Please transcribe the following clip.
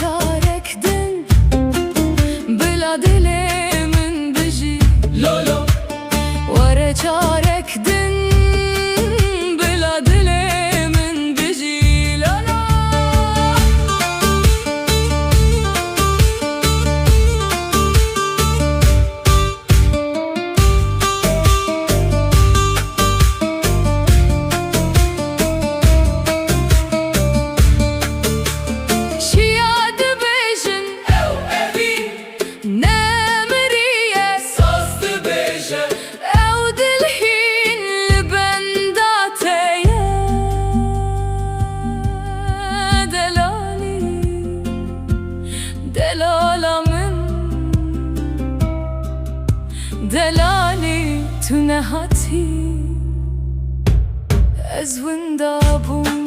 çarek din Bila dilê min bijî Lolo Were çarek din Bila dilê min bijî Lolo Şiya dibêjin Ew evî Nemiriye Saz dibêje Ew dilhîn li benda te ye Delalî Delala min Delalî tu nehatî Ez winda bûm